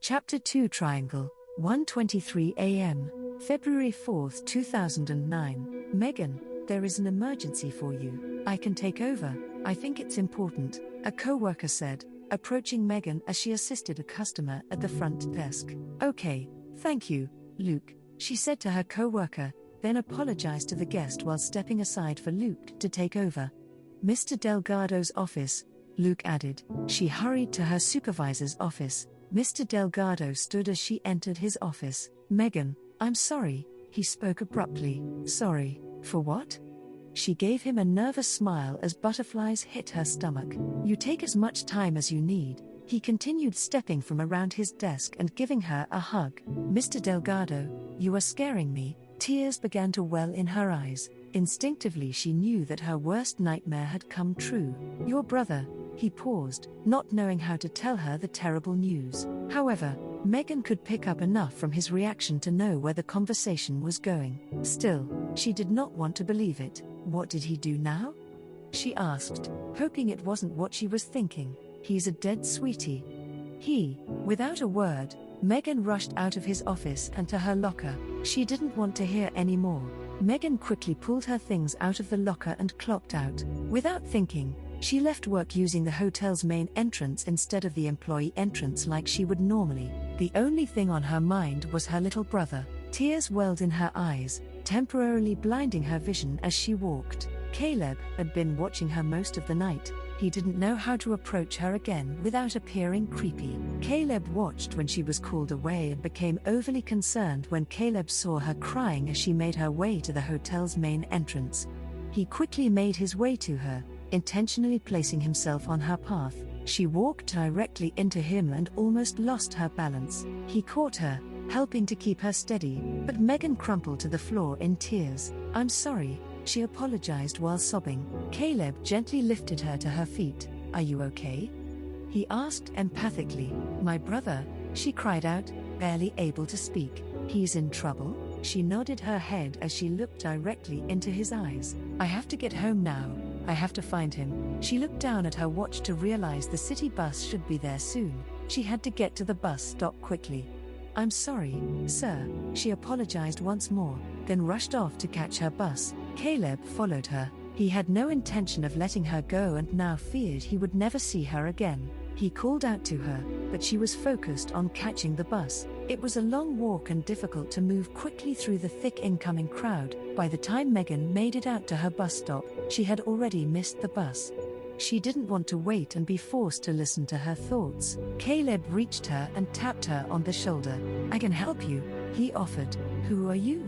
Chapter 2 Triangle, 1:23 a.m., February 4, 2009. Megan, there is an emergency for you. I can take over. I think it's important, a co-worker said, approaching Megan as she assisted a customer at the front desk. Okay, thank you, Luke, she said to her co-worker, then apologized to the guest while stepping aside for Luke to take over. Mr. Delgado's office, Luke added. She hurried to her supervisor's office. Mr. Delgado stood as she entered his office. Megan, I'm sorry, he spoke abruptly. Sorry, for what? She gave him a nervous smile as butterflies hit her stomach. You take as much time as you need, he continued, stepping from around his desk and giving her a hug. Mr. Delgado, you are scaring me. Tears began to well in her eyes. Instinctively she knew that her worst nightmare had come true. Your brother. He paused, not knowing how to tell her the terrible news. However, Megan could pick up enough from his reaction to know where the conversation was going. Still, she did not want to believe it. What did he do now? She asked, hoping it wasn't what she was thinking. He's a dead sweetie. Without a word, Megan rushed out of his office and to her locker. She didn't want to hear any more. Megan quickly pulled her things out of the locker and clocked out. Without thinking, she left work using the hotel's main entrance instead of the employee entrance like she would normally. The only thing on her mind was her little brother. Tears welled in her eyes, temporarily blinding her vision as she walked. Kaleb had been watching her most of the night. He didn't know how to approach her again without appearing creepy. Kaleb watched when she was called away and became overly concerned when Kaleb saw her crying as she made her way to the hotel's main entrance. He quickly made his way to her, intentionally placing himself on her path. She walked directly into him and almost lost her balance. He caught her, helping to keep her steady, but Megan crumpled to the floor in tears. I'm sorry, she apologized while sobbing. Kaleb gently lifted her to her feet. Are you okay? He asked empathically. My brother, she cried out, barely able to speak. He's in trouble? She nodded her head as she looked directly into his eyes. I have to get home now. I have to find him. She looked down at her watch to realize the city bus should be there soon. She had to get to the bus stop quickly. I'm sorry, sir, she apologized once more, then rushed off to catch her bus. Kaleb followed her. He had no intention of letting her go and now feared he would never see her again. He called out to her, but she was focused on catching the bus. It was a long walk and difficult to move quickly through the thick incoming crowd. By the time Megan made it out to her bus stop, she had already missed the bus. She didn't want to wait and be forced to listen to her thoughts. Kaleb reached her and tapped her on the shoulder. I can help you, he offered. Who are you?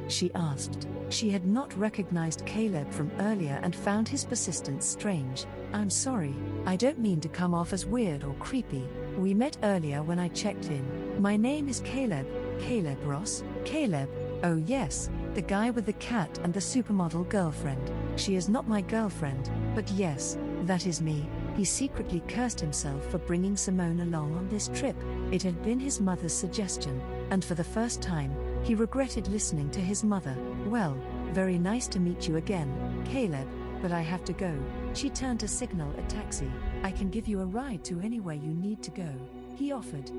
She asked. She had not recognized Kaleb from earlier and found his persistence strange. I'm sorry, I don't mean to come off as weird or creepy. We met earlier when I checked in. My name is Kaleb. Kaleb Ross? Kaleb? Oh yes, the guy with the cat and the supermodel girlfriend. She is not my girlfriend, but yes, that is me. He secretly cursed himself for bringing Simone along on this trip. It had been his mother's suggestion, and for the first time, he regretted listening to his mother. Well, very nice to meet you again, Kaleb, but I have to go. She turned to signal a taxi. I can give you a ride to anywhere you need to go, he offered.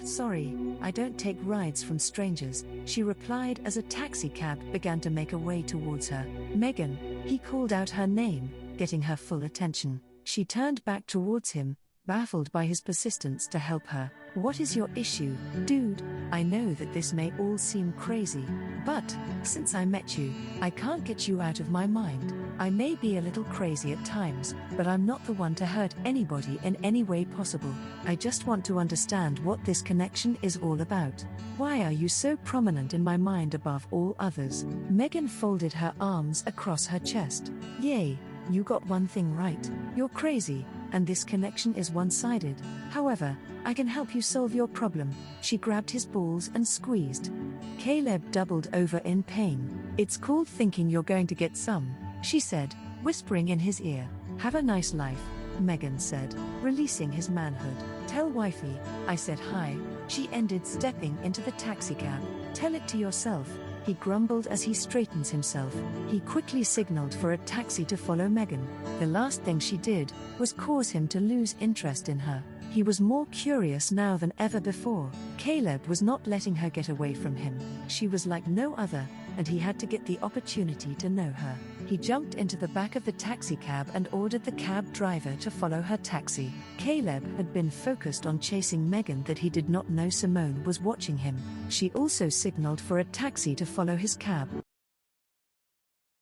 Sorry, I don't take rides from strangers, she replied as a taxi cab began to make a way towards her. Megan, he called out her name, getting her full attention. She turned back towards him, baffled by his persistence to help her. What is your issue, dude? I know that this may all seem crazy, but since I met you, I can't get you out of my mind. I may be a little crazy at times, but I'm not the one to hurt anybody in any way possible. I just want to understand what this connection is all about. Why are you so prominent in my mind above all others? Megan folded her arms across her chest. Yay, you got one thing right. You're crazy, and this connection is one-sided. However, I can help you solve your problem. She grabbed his balls and squeezed. Kaleb doubled over in pain. It's called thinking you're going to get some, she said, whispering in his ear. Have a nice life, Megan said, releasing his manhood. Tell wifey, I said hi. She ended, stepping into the taxicab. Tell it to yourself, he grumbled as he straightens himself. He quickly signaled for a taxi to follow Megan. The last thing she did was cause him to lose interest in her. He was more curious now than ever before. Kaleb was not letting her get away from him. She was like no other, and he had to get the opportunity to know her. He jumped into the back of the taxicab and ordered the cab driver to follow her taxi. Kaleb had been focused on chasing Megan that he did not know Simone was watching him. She also signaled for a taxi to follow his cab.